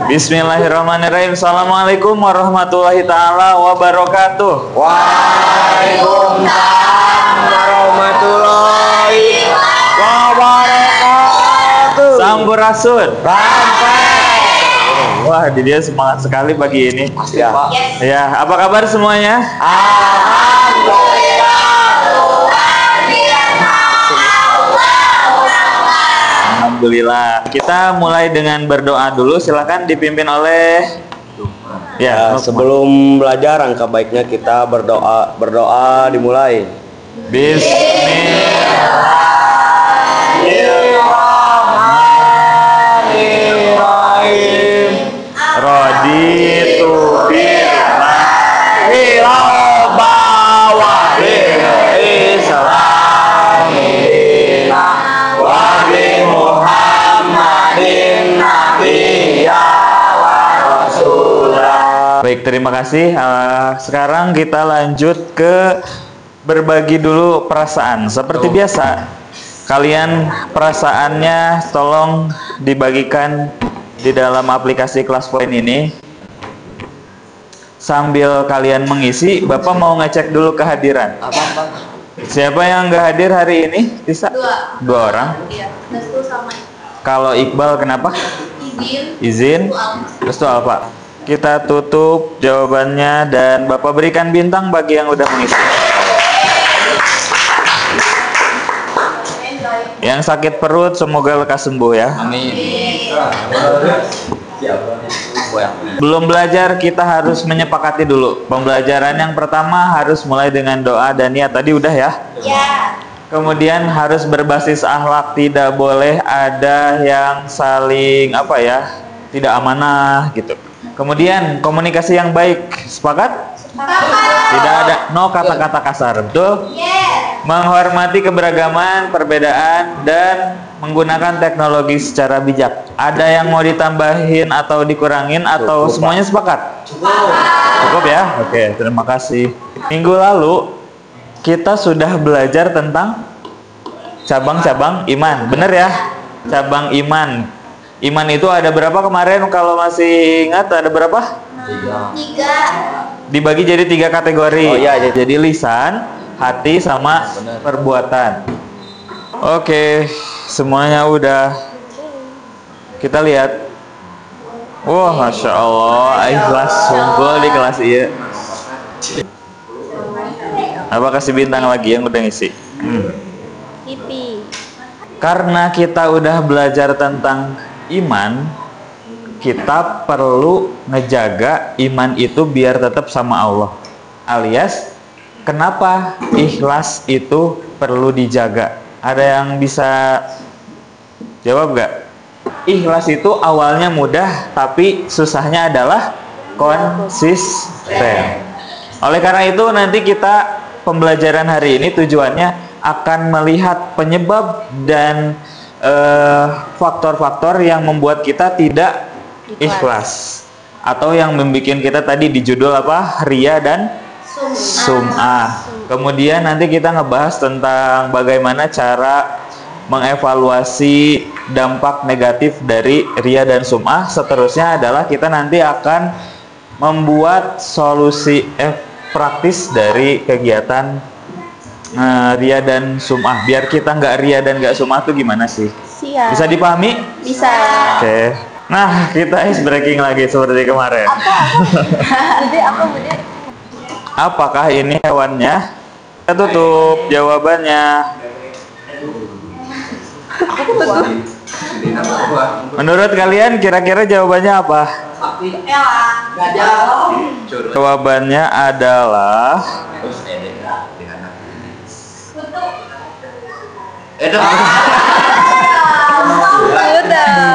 Bismillahirrahmanirrahim. Assalamualaikum warahmatullahi taala wabarakatuh. Waalaikumsalam warahmatullahi wabarakatuh. Sampurasun. Sampai. Wah, dia semangat sekali pagi ini. Ya. Ya, apa kabar semuanya? Alhamdulillah. Alhamdulillah. Kita mulai dengan berdoa dulu. Silakan dipimpin oleh Ya, sebelum belajar angka baiknya kita berdoa dimulai. Bismillahirrahmanirrahim. Raditu billahi Rabba wa bil Islam wa bi Muhammadin nabiyya wa rasulah. Baik, terima kasih. Sekarang kita lanjut ke berbagi dulu perasaan. Seperti biasa, kalian perasaannya tolong dibagikan di dalam aplikasi Kelas Point ini. Sambil kalian mengisi, Bapak mau ngecek dulu kehadiran. Siapa yang nggak hadir hari ini? Bisa? Dua orang. Iya, Restu sama Kalau Iqbal kenapa? Izin. Restu Alfa. Kita tutup jawabannya dan Bapak berikan bintang bagi yang udah mengisi. Yang sakit perut semoga lekas sembuh ya. Amin. Belum belajar kita harus menyepakati dulu. Pembelajaran yang pertama harus mulai dengan doa dan niat. Tadi udah ya? Ya. Kemudian harus berbasis akhlak, tidak boleh ada yang saling tidak amanah gitu. Kemudian komunikasi yang baik, sepakat? Tidak ada kata-kata kasar, betul? Menghormati keberagaman, perbedaan, dan menggunakan teknologi secara bijak. Ada yang mau ditambahin atau dikurangin atau semuanya sepakat? Cukup ya? Oke, terima kasih. Minggu lalu kita sudah belajar tentang cabang-cabang iman, bener ya? Cabang iman. Iman itu ada berapa kemarin? Kalau masih ingat ada berapa? 3. Dibagi jadi 3 kategori. Oh iya, Jadi lisan, hati, sama perbuatan. Oke, semuanya udah kita lihat. Wah, masya Allah, ikhlas sungguh di kelas iya. Apa kasih bintang lagi yang udah ngisi? Pipi. Karena kita udah belajar tentang iman, kita perlu ngejaga iman itu biar tetap sama Allah. Alias, kenapa ikhlas itu perlu dijaga? Ada yang bisa jawab gak? Ikhlas itu awalnya mudah, tapi susahnya adalah konsisten. Oleh karena itu nanti kita pembelajaran hari ini tujuannya akan melihat penyebab dan faktor-faktor yang membuat kita tidak ikhlas, atau yang membuat kita tadi di judul apa? Ria dan sum'ah. Kemudian nanti kita ngebahas tentang bagaimana cara mengevaluasi dampak negatif dari ria dan sum'ah. Seterusnya adalah kita nanti akan membuat solusi praktis dari kegiatan ria dan sum'ah. Biar kita nggak ria dan nggak sum'ah tuh gimana sih? Siap. Bisa dipahami? Bisa. Oke. Nah, kita ice breaking lagi seperti kemarin. Bude apa bude? Apakah ini hewannya? Kita tutup jawabannya. Menurut kalian kira-kira jawabannya apa? Jawabannya adalah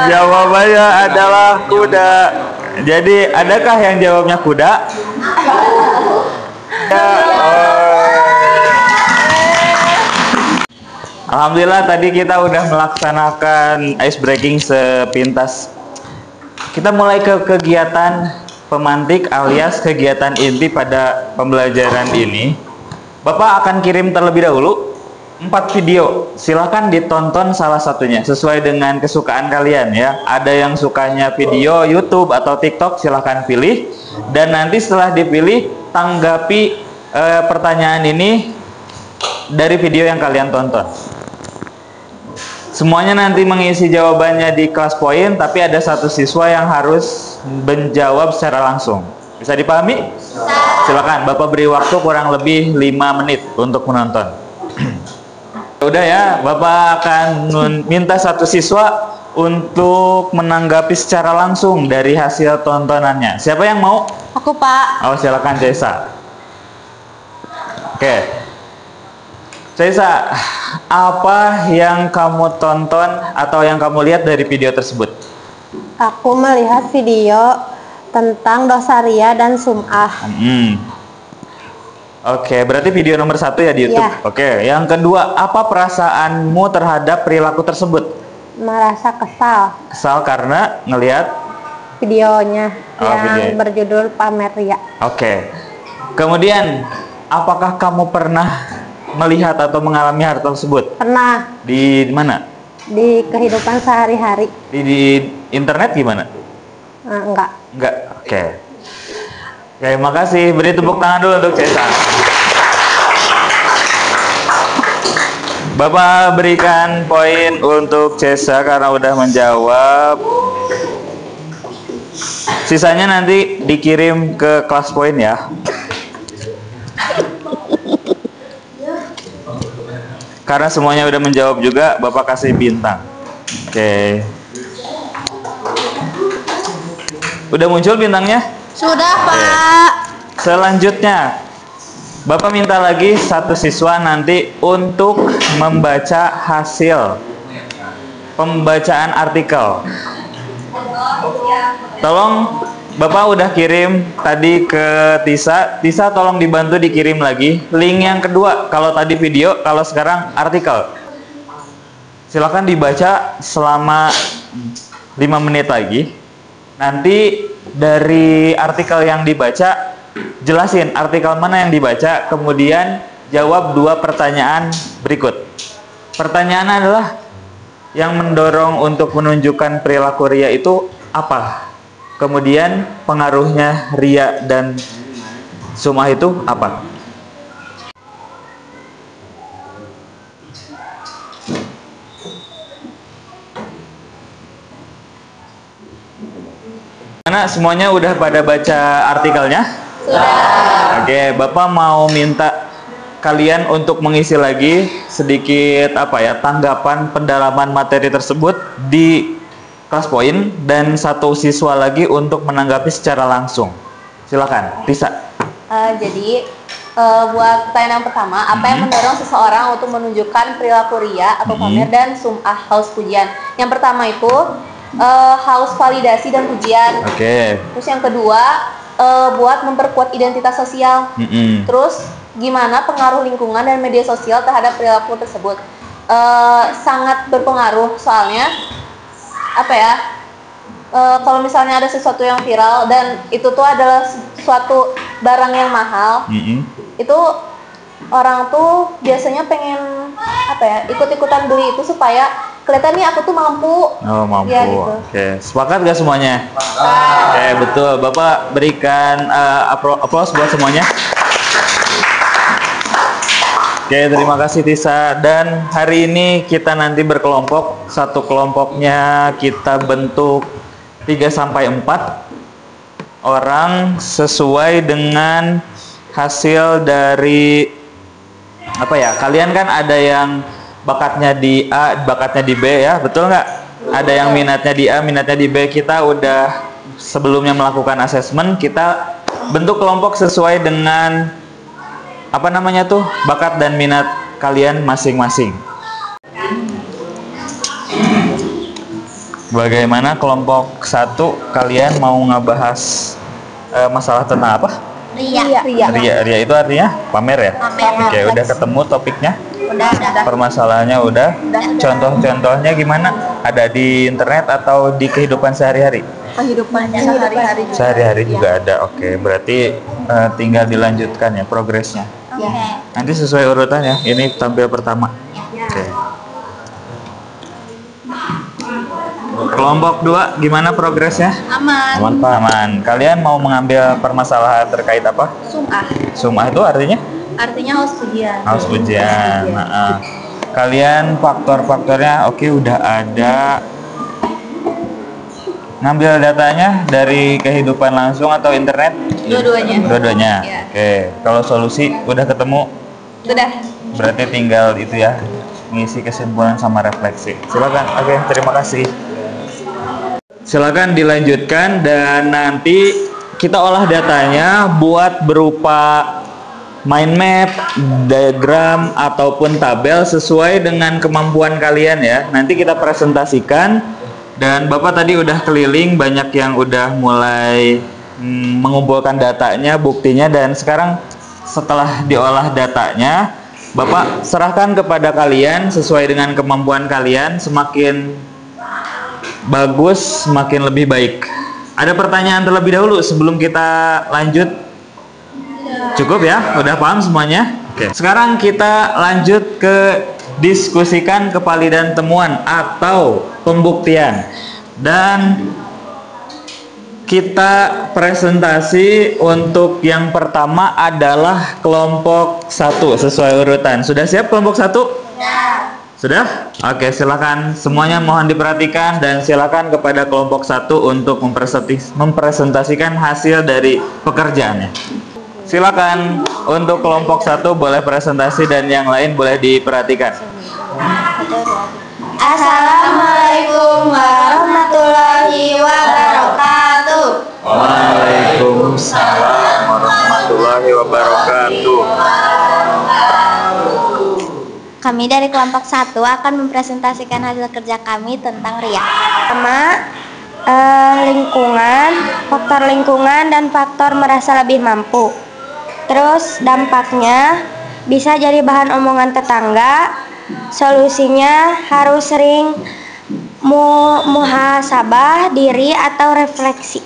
jawabannya adalah kuda. Jadi adakah yang jawabnya kuda? Ya. Alhamdulillah tadi kita udah melaksanakan ice breaking sepintas. Kita mulai ke kegiatan pemantik alias kegiatan inti pada pembelajaran ini. Bapak akan kirim terlebih dahulu 4 video, silahkan ditonton salah satunya sesuai dengan kesukaan kalian ya. Ada yang sukanya video YouTube atau TikTok, silahkan pilih. Dan nanti setelah dipilih, tanggapi pertanyaan ini dari video yang kalian tonton. Semuanya nanti mengisi jawabannya di kelas poin, tapi ada satu siswa yang harus menjawab secara langsung. Bisa dipahami? Silakan, Bapak beri waktu kurang lebih 5 menit untuk menonton. Udah ya, Bapak akan minta satu siswa untuk menanggapi secara langsung dari hasil tontonannya. Siapa yang mau? Aku, Pak. Oh, silakan Cesa. Oke. Cesa, apa yang kamu tonton atau yang kamu lihat dari video tersebut? Aku melihat video tentang dosa ria dan sum'ah. Oke, berarti video nomor 1 ya di YouTube. Ya. Oke, yang kedua, apa perasaanmu terhadap perilaku tersebut? Merasa kesal. Kesal karena ngelihat Videonya yang video. berjudul Pamer Ria. Oke. Kemudian, apakah kamu pernah melihat atau mengalami hal tersebut? Pernah Di mana? di kehidupan sehari-hari. Di internet gimana? Enggak. Enggak. Oke. Oke, makasih. Beri tepuk tangan dulu untuk Cesa. Bapak berikan poin untuk Cesa karena udah menjawab. Sisanya nanti dikirim ke kelas poin ya. Karena semuanya udah menjawab juga, Bapak kasih bintang. Oke. Udah muncul bintangnya? Sudah, Pak. Selanjutnya, Bapak minta lagi satu siswa nanti untuk membaca hasil pembacaan artikel. Tolong, Bapak udah kirim tadi ke Tisa. Tisa tolong dibantu dikirim lagi link yang kedua. Kalau tadi video, kalau sekarang artikel. Silakan dibaca selama 5 menit lagi. Nanti dari artikel yang dibaca, jelasin artikel mana yang dibaca, kemudian jawab 2 pertanyaan berikut. Pertanyaan adalah, yang mendorong untuk menunjukkan perilaku ria itu apa? Kemudian pengaruhnya ria dan sum'ah itu apa? Mana semuanya udah pada baca artikelnya? Sudah. Oke, Bapak mau minta kalian untuk mengisi lagi sedikit tanggapan pendalaman materi tersebut di kelas poin, dan satu siswa lagi untuk menanggapi secara langsung. Silakan, Tisa. Jadi buat pertanyaan yang pertama, apa yang mendorong seseorang untuk menunjukkan perilaku ria atau pamer dan sum'ah, haus pujian? Yang pertama itu haus validasi dan pujian. Oke. Terus yang kedua, buat memperkuat identitas sosial. Terus gimana pengaruh lingkungan dan media sosial terhadap perilaku tersebut? Sangat berpengaruh, soalnya kalau misalnya ada sesuatu yang viral dan itu tuh adalah suatu barang yang mahal, itu orang tuh biasanya pengen ikut-ikutan beli itu supaya kelihatan nih aku tuh mampu. Oh, mampu. Ya, gitu. Oke, sepakat gak semuanya? Oke, betul. Bapak berikan aplaus buat semuanya. Oke, terima kasih Tisa. Dan hari ini kita nanti berkelompok. Satu kelompoknya kita bentuk 3-4 orang sesuai dengan hasil dari kalian kan ada yang bakatnya di A, bakatnya di B ya, betul nggak? Ada yang minatnya di A, minatnya di B. Kita udah sebelumnya melakukan asesmen, kita bentuk kelompok sesuai dengan bakat dan minat kalian masing-masing. Bagaimana kelompok 1 kalian mau ngebahas masalah tentang apa? Ria. Ria itu artinya pamer ya? Pamer. Oke, udah ketemu topiknya? Udah. Permasalahannya udah? Contoh-contohnya gimana? Ada di internet atau di kehidupan sehari-hari? Kehidupannya sehari-hari. Sehari-hari juga ada. Oke, berarti tinggal dilanjutkan ya progresnya. Nanti sesuai urutan ya. Ini tampil pertama. Oke. Kelompok 2 gimana progresnya? Aman. Aman Pak. Aman. Kalian mau mengambil permasalahan terkait apa? Sum'ah. Sum'ah itu artinya? Artinya haus ujian. Haus ujian. Kalian faktor-faktornya oke udah ada. Ngambil datanya dari kehidupan langsung atau internet? Dua-duanya. Dua-duanya. Iya. Oke. Kalau solusi udah ketemu? Sudah. Berarti tinggal itu ya, ngisi kesimpulan sama refleksi. Silakan. Oke, terima kasih. Silakan dilanjutkan dan nanti kita olah datanya buat berupa mind map, diagram ataupun tabel sesuai dengan kemampuan kalian ya. Nanti kita presentasikan dan Bapak tadi udah keliling, banyak yang udah mulai mengumpulkan datanya, buktinya, dan sekarang setelah diolah datanya Bapak serahkan kepada kalian sesuai dengan kemampuan kalian. Semakin bagus, semakin lebih baik. Ada pertanyaan terlebih dahulu sebelum kita lanjut? Cukup ya? Udah paham semuanya? Oke. Sekarang kita lanjut ke diskusikan kevalidan temuan atau pembuktian. Dan kita presentasi untuk yang pertama adalah kelompok 1 sesuai urutan. Sudah siap kelompok 1? Sudah? Oke, silakan semuanya mohon diperhatikan dan silakan kepada kelompok 1 untuk mempresentasikan hasil dari pekerjaannya. Silakan untuk kelompok 1 boleh presentasi dan yang lain boleh diperhatikan. Assalamualaikum warahmatullahi wabarakatuh. Waalaikumsalam warahmatullahi wabarakatuh. Kami dari kelompok 1 akan mempresentasikan hasil kerja kami tentang RIA. Pertama, lingkungan, faktor lingkungan dan faktor merasa lebih mampu. Terus dampaknya bisa jadi bahan omongan tetangga. Solusinya harus sering muhasabah diri atau refleksi.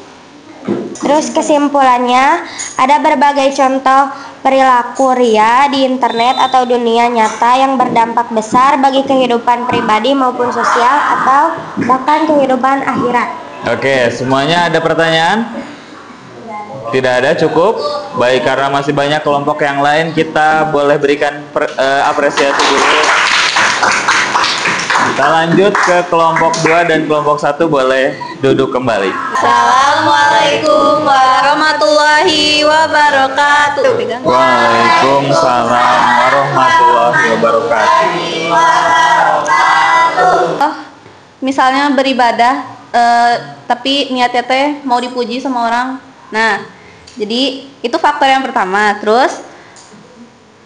Terus kesimpulannya, ada berbagai contoh perilaku ria di internet atau dunia nyata yang berdampak besar bagi kehidupan pribadi maupun sosial atau bahkan kehidupan akhirat. Oke, semuanya ada pertanyaan? Tidak ada, cukup. Baik, karena masih banyak kelompok yang lain, kita boleh berikan apresiasi dulu. Kita lanjut ke kelompok 2 dan kelompok 1 boleh duduk kembali. Assalamualaikum warahmatullahi wabarakatuh. Waalaikumsalam warahmatullahi wabarakatuh. Misalnya beribadah, tapi niatnya teh mau dipuji sama orang. Nah, jadi itu faktor yang pertama. Terus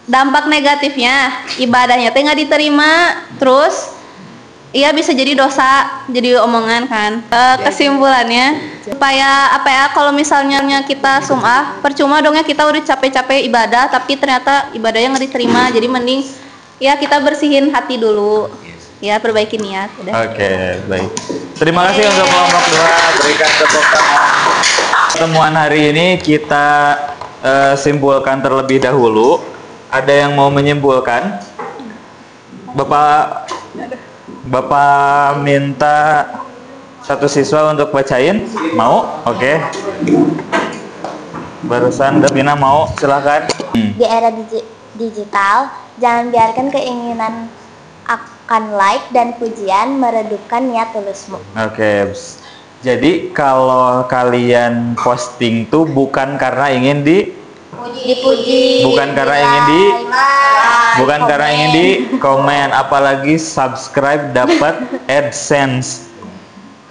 dampak negatifnya, ibadahnya teh nggak diterima. Terus iya bisa jadi dosa, jadi omongan kan. Kesimpulannya supaya apa ya, kalau misalnya kita sum'ah, percuma dong ya kita udah capek-capek ibadah tapi ternyata ibadahnya nggak diterima. Jadi mending ya kita bersihin hati dulu, ya perbaiki niat. Oke, baik. Terima kasih untuk kelompok 2, berikan tepuk tangan. Pertemuan hari ini kita simpulkan terlebih dahulu. Ada yang mau menyimpulkan? Bapak minta satu siswa untuk bacain, mau? Oke. Barusan Davina mau, silakan. Di era digital, jangan biarkan keinginan akan like dan pujian meredupkan niat tulusmu. Oke. Jadi kalau kalian posting tuh bukan karena ingin dipuji, bukan karena ingin karena ingin di komen, apalagi subscribe dapat AdSense.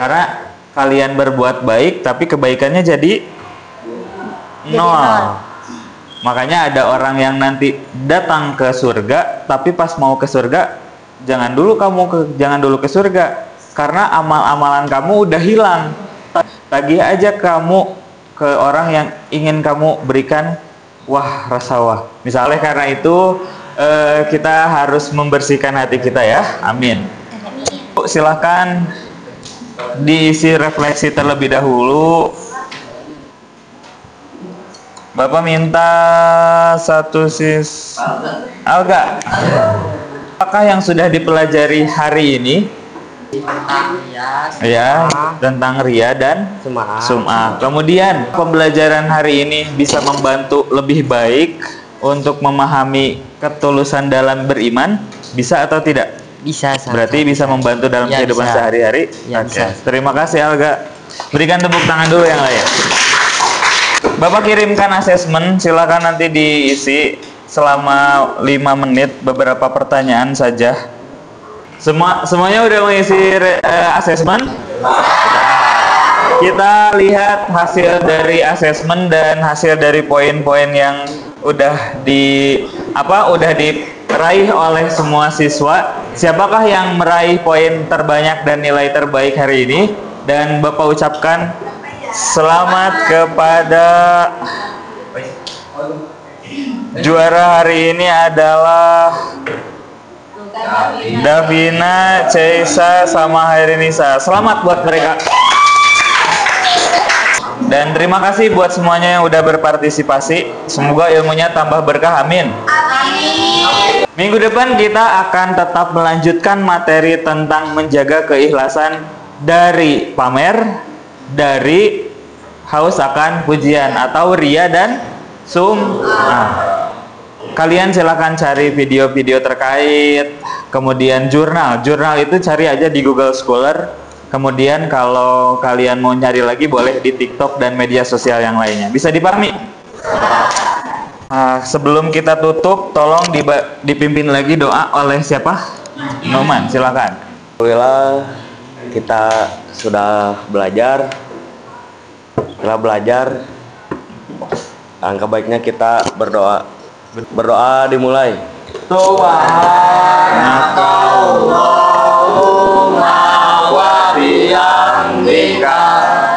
Karena kalian berbuat baik tapi kebaikannya jadi nol. Makanya ada orang yang nanti datang ke surga tapi pas mau ke surga jangan dulu ke surga karena amal-amalan kamu udah hilang. Tagih aja kamu ke orang yang ingin kamu berikan rasa wah. Misalnya karena itu kita harus membersihkan hati kita ya. Amin. Silahkan diisi refleksi terlebih dahulu. Bapak minta satu Alga. Apakah yang sudah dipelajari hari ini? Ya, tentang ria dan sum'ah. Kemudian pembelajaran hari ini bisa membantu lebih baik untuk memahami ketulusan dalam beriman, bisa atau tidak? Bisa. Berarti bisa membantu dalam kehidupan sehari-hari. Bisa. Terima kasih Alga. Berikan tepuk tangan dulu yang lain. Bapak kirimkan asesmen, silakan nanti diisi selama 5 menit, beberapa pertanyaan saja. Semuanya udah mengisi asesmen? Kita lihat hasil dari asesmen dan hasil dari poin-poin yang udah diraih oleh semua siswa. Siapakah yang meraih poin terbanyak dan nilai terbaik hari ini? Dan Bapak ucapkan selamat kepada juara hari ini adalah Davina, Ceisa, sama Hairinisa. Selamat buat mereka. Dan terima kasih buat semuanya yang udah berpartisipasi. Semoga ilmunya tambah berkah. Amin. Minggu depan kita akan tetap melanjutkan materi tentang menjaga keikhlasan dari pamer, dari haus akan pujian atau ria dan sum'ah. Kalian silahkan cari video-video terkait, kemudian jurnal itu cari aja di Google Scholar. Kemudian kalau kalian mau nyari lagi boleh di TikTok dan media sosial yang lainnya. Bisa dipahami? Sebelum kita tutup, tolong dipimpin lagi doa oleh siapa? Noman, silakan. Alhamdulillah kita sudah belajar. Setelah belajar, angka baiknya kita berdoa. Berdoa dimulai. Subhanakallahumma wa bihamdika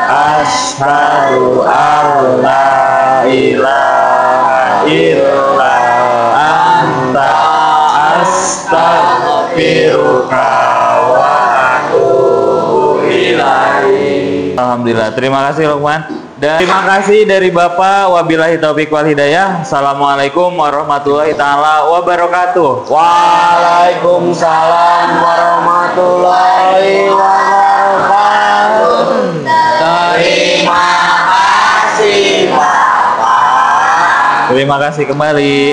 asyhadu an la ilaha illa anta astaghfiruka wa atubu ilaik. Alhamdulillah, terima kasih Lukman. Dan terima kasih dari Bapak. Wabillahi taufiq wal hidayah. Assalamualaikum warahmatullahi taala wabarakatuh. Waalaikumsalam warahmatullahi wabarakatuh. Terima kasih Bapak. Terima kasih kembali.